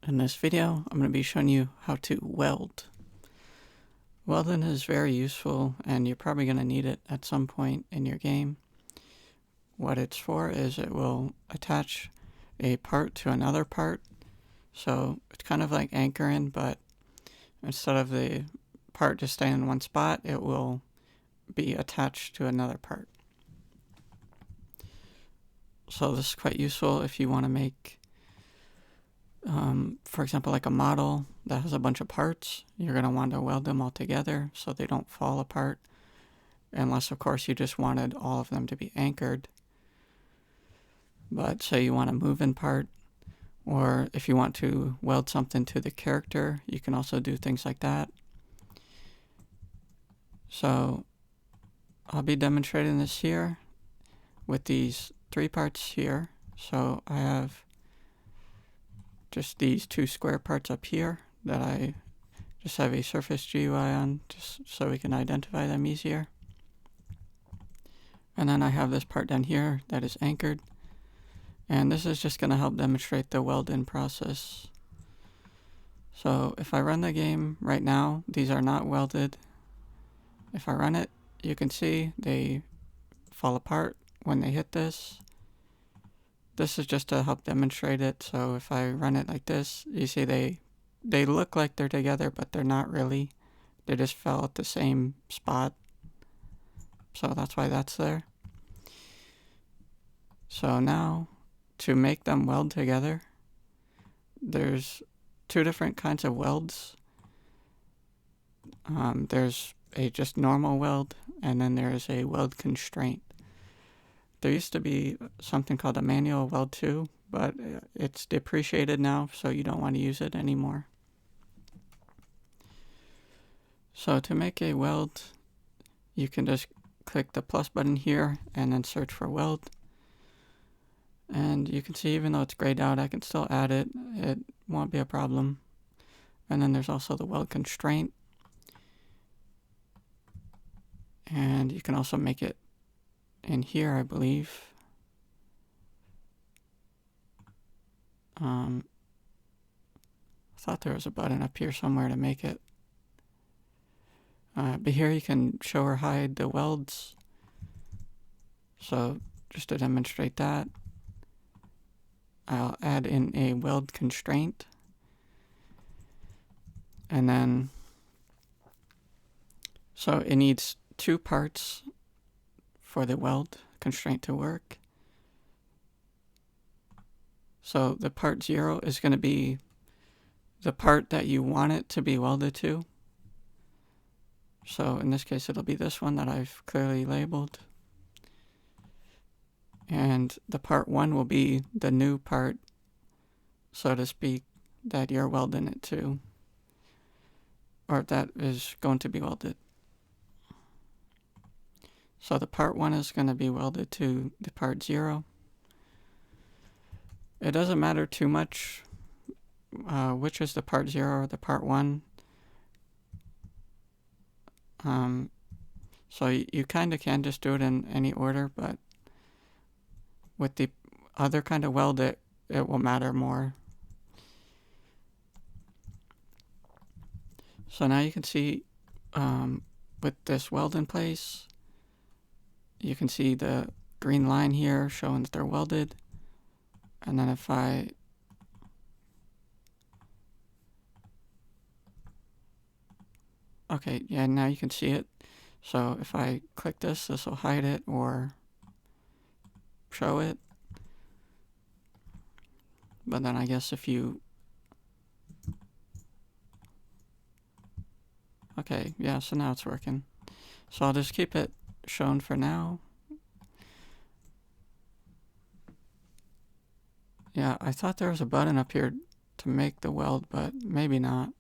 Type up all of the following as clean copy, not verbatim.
In this video, I'm going to be showing you how to weld. Welding is very useful and you're probably going to need it at some point in your game. What it's for is it will attach a part to another part. So it's kind of like anchoring, but instead of the part just staying in one spot, it will be attached to another part. So this is quite useful if you want to make for example, like a model that has a bunch of parts. You're going to want to weld them all together so they don't fall apart, unless of course you just wanted all of them to be anchored. But say you want a move-in part, or if you want to weld something to the character, you can also do things like that. So I'll be demonstrating this here with these 3 parts here. So I have just these 2 square parts up here that I just have a surface GUI on, just so we can identify them easier. And then I have this part down here that is anchored, and this is just going to help demonstrate the weld-in process. So if I run the game right now, these are not welded. If I run it, you can see they fall apart when they hit this. This is just to help demonstrate it. So if I run it like this, you see they look like they're together, but they're not really. They just fell at the same spot. So that's why that's there. So now, to make them weld together, there's 2 different kinds of welds. There's a just normal weld, and then there's a weld constraint. There used to be something called a manual weld too, but it's depreciated now, so you don't want to use it anymore. So to make a weld, you can just click the plus button here and then search for weld. And you can see, even though it's grayed out, I can still add it. It won't be a problem. And then there's also the weld constraint. And you can also make it in here, I believe. I thought there was a button up here somewhere to make it. But here you can show or hide the welds. So just to demonstrate that, I'll add in a weld constraint. And then, so it needs 2 parts for the weld constraint to work. So the part 0 is going to be the part that you want it to be welded to. So in this case, it'll be this one that I've clearly labeled. And the part 1 will be the new part, so to speak, that you're welding it to, or that is going to be welded. So the part 1 is going to be welded to the part 0. It doesn't matter too much which is the part 0 or the part 1. So you kind of can just do it in any order, but with the other kind of weld, it will matter more. So now you can see with this weld in place, you can see the green line here showing that they're welded. And then if I okay, yeah, now you can see it. So if I click this will hide it or show it. But then I guess if you, okay, yeah, so now it's working. So I'll just keep it shown for now. Yeah, I thought there was a button up here to make the weld, but maybe not.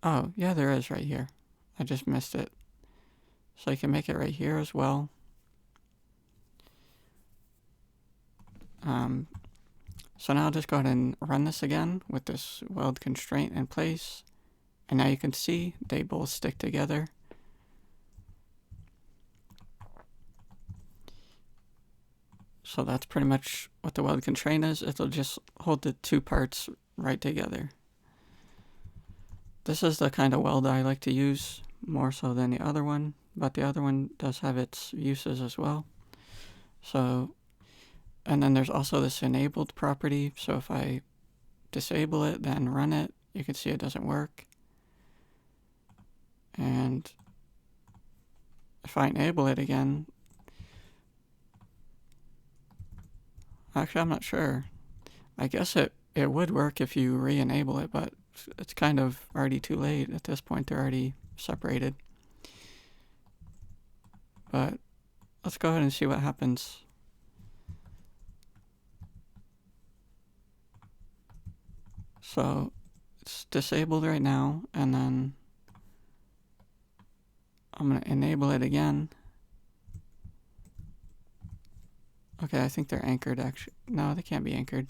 Oh, yeah, there is right here. I just missed it. So you can make it right here as well. So now I'll just go ahead and run this again with this weld constraint in place. And now you can see they both stick together. So that's pretty much what the weld constraint is. It'll just hold the two parts right together. This is the kind of weld I like to use more so than the other one, but the other one does have its uses as well. So, and then there's also this enabled property. So if I disable it, then run it, you can see it doesn't work. And if I enable it again, actually I'm not sure. I guess it would work if you re-enable it, but it's kind of already too late. At this point, they're already separated. But let's go ahead and see what happens. So it's disabled right now, and then I'm going to enable it again. Okay, I think they're anchored actually. No, they can't be anchored.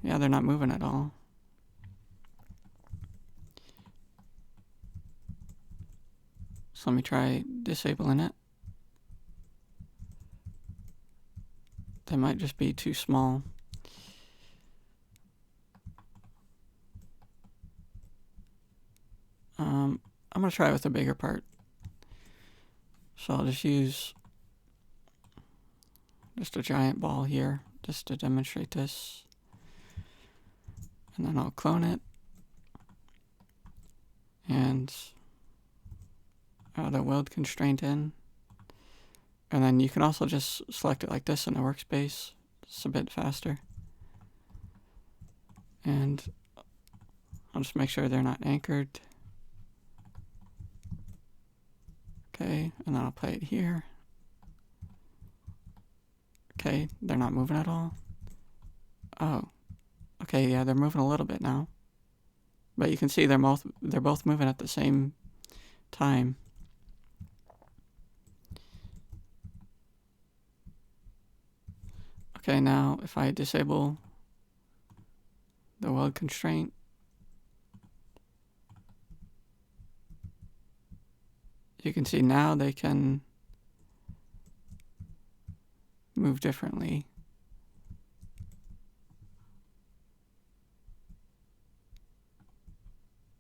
Yeah, they're not moving at all. So let me try disabling it. They might just be too small. I'm going to try with a bigger part. So I'll just use just a giant ball here just to demonstrate this. And then I'll clone it. And add a weld constraint in. And then you can also just select it like this in the workspace. It's a bit faster. And I'll just make sure they're not anchored. Okay, and then I'll play it here. Okay, they're not moving at all. Oh, okay, yeah, they're moving a little bit now. But you can see they're both moving at the same time. Okay, now if I disable the weld constraint, you can see now they can move differently.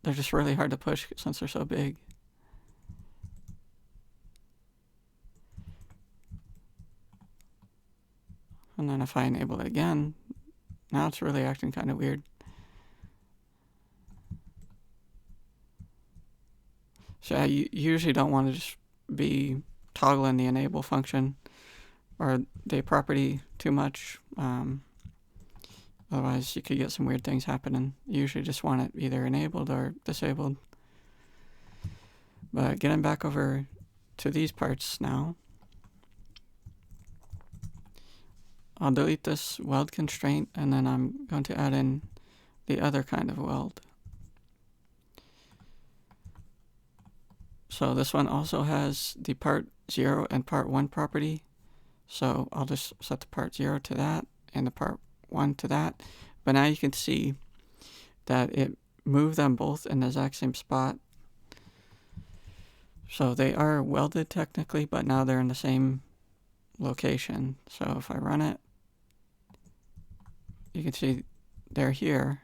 They're just really hard to push since they're so big. And then if I enable it again, now it's really acting kind of weird. So yeah, you usually don't want to just be toggling the enable function or the property too much. Otherwise, you could get some weird things happening. You usually just want it either enabled or disabled. But getting back over to these parts now, I'll delete this weld constraint, and then I'm going to add in the other kind of weld. So this one also has the part 0 and part 1 property. So I'll just set the part 0 to that and the part 1 to that. But now you can see that it moved them both in the exact same spot. So they are welded technically, but now they're in the same location. So if I run it, you can see they're here.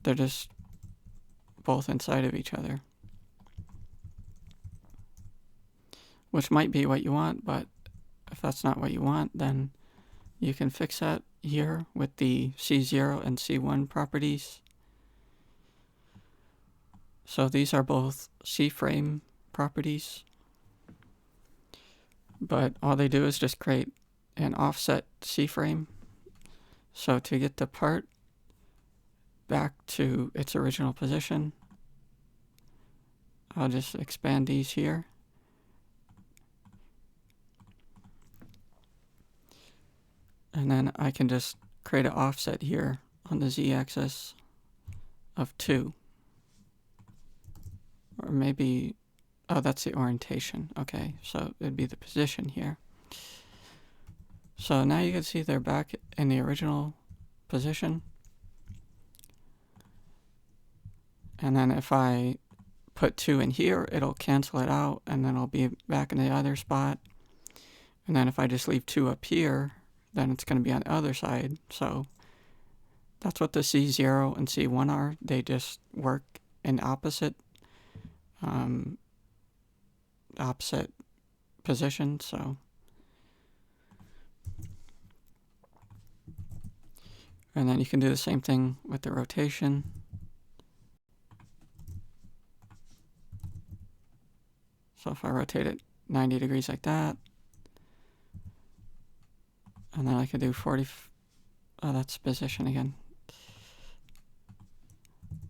They're just both inside of each other. Which might be what you want, but if that's not what you want, then you can fix that here with the C0 and C1 properties. So these are both C-frame properties, but all they do is just create an offset C-frame. So to get the part back to its original position, I'll just expand these here. And then I can just create an offset here on the z-axis of 2. Or maybe, oh, that's the orientation. Okay, so it'd be the position here. So now you can see they're back in the original position. And then if I put 2 in here, it'll cancel it out, and then it'll be back in the other spot. And then if I just leave 2 up here, then it's going to be on the other side. So that's what the C0 and C1 are. They just work in opposite positions. So, and then you can do the same thing with the rotation. So if I rotate it 90 degrees like that, and then I could do 40. Oh, that's position again.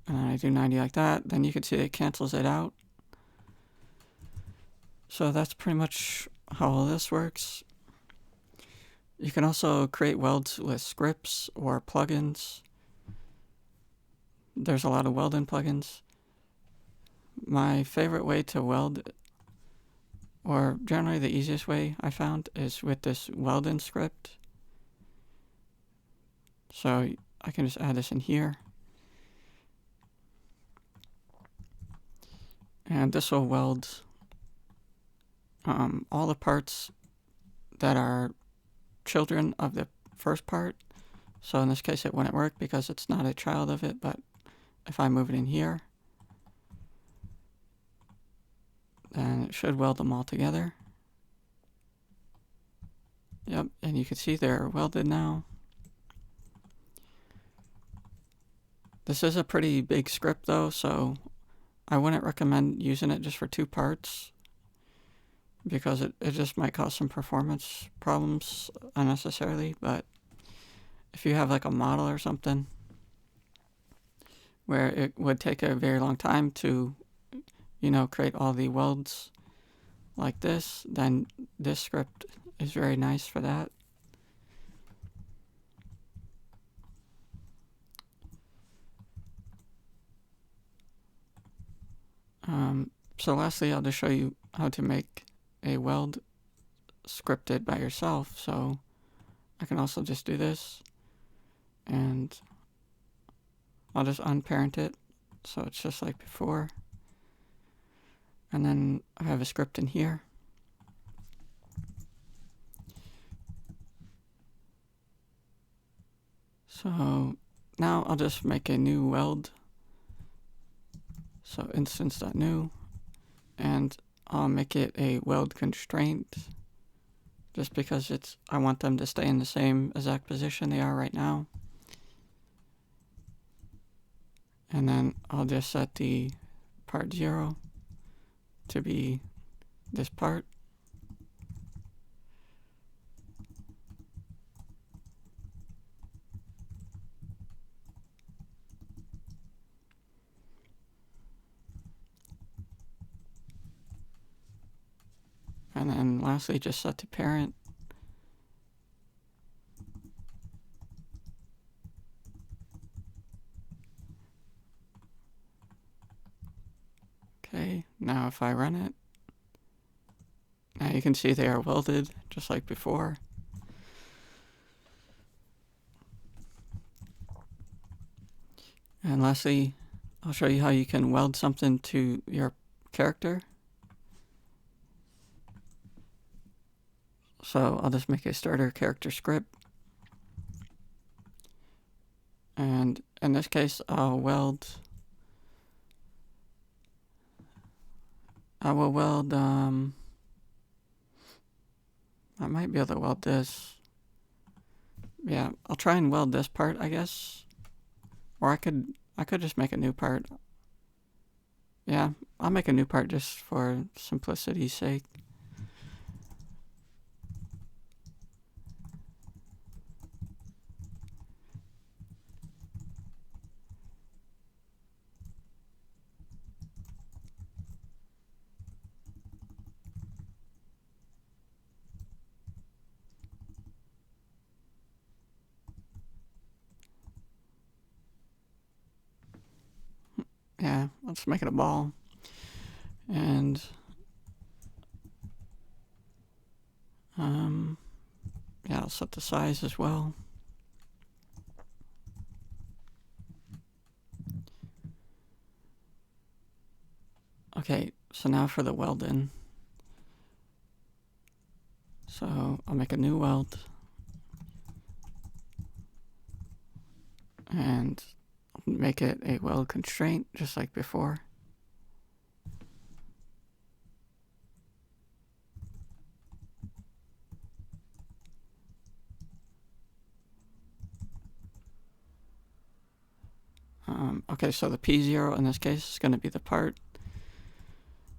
And then I do 90 like that. Then you can see it cancels it out. So that's pretty much how all this works. You can also create welds with scripts or plugins. There's a lot of Welding plugins. My favorite way to weld, or generally the easiest way I found, is with this Welding script. So I can just add this in here. And this will weld all the parts that are children of the first part. So in this case it wouldn't work because it's not a child of it, but if I move it in here, then it should weld them all together. Yep, and you can see they're welded now. This is a pretty big script though, so I wouldn't recommend using it just for 2 parts because it just might cause some performance problems unnecessarily. But if you have like a model or something where it would take a very long time to, create all the welds like this, then this script is very nice for that. So lastly, I'll just show you how to make a weld scripted by yourself. So I can also just do this, and I'll just unparent it so it's just like before. And then I have a script in here. So now I'll just make a new weld. So instance.new, and I'll make it a weld constraint just because I want them to stay in the same exact position they are right now. And then I'll just set the part 0 to be this part. And then lastly, just set the parent. Okay, now if I run it, now you can see they are welded just like before. And lastly, I'll show you how you can weld something to your character. So I'll just make a starter character script. And in this case, I will weld, I might be able to weld this. Yeah, I'll try and weld this part, I guess. Or I could just make a new part. Yeah, I'll make a new part just for simplicity's sake. Yeah, let's make it a ball. And yeah, I'll set the size as well. Okay, so now for the Welding. So I'll make a new weld. And make it a weld constraint, just like before. Okay, so the P0 in this case is going to be the part,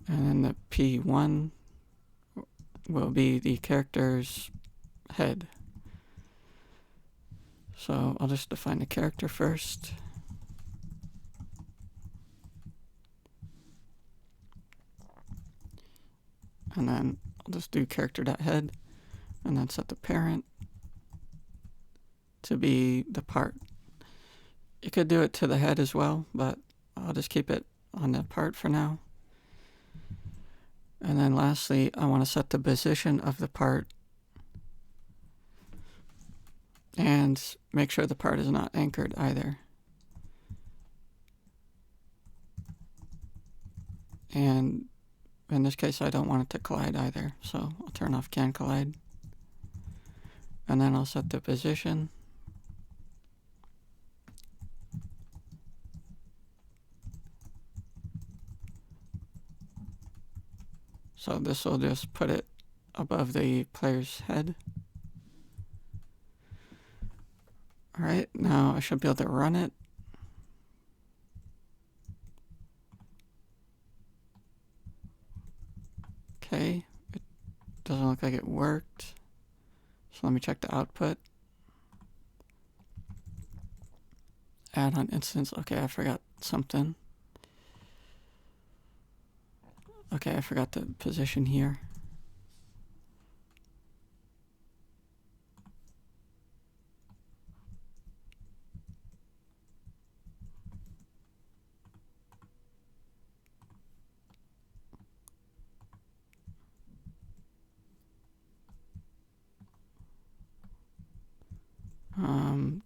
and then the P1 will be the character's head. So I'll just define the character first. And then I'll just do character.head, and then set the parent to be the part. You could do it to the head as well, but I'll just keep it on the part for now. And then lastly, I want to set the position of the part and make sure the part is not anchored either. And in this case, I don't want it to collide either, so I'll turn off can collide. And then I'll set the position. So this will just put it above the player's head. Alright, now I should be able to run it. Okay, it doesn't look like it worked. So let me check the output. Add on instance. Okay, I forgot something. Okay, I forgot the position here.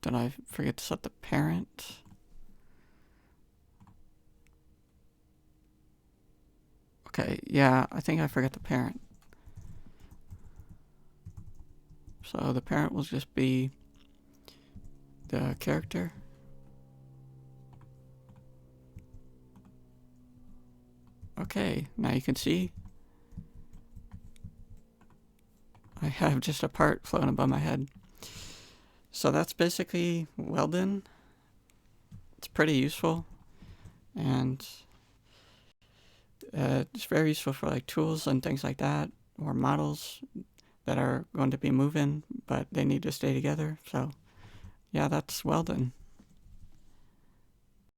Did I forget to set the parent? Okay, yeah, I think I forgot the parent. So the parent will just be the character. Okay, now you can see I have just a part floating above my head. So that's basically Welding. It's pretty useful, and it's very useful for like tools and things like that, or models that are going to be moving, but they need to stay together. So yeah, that's Welding.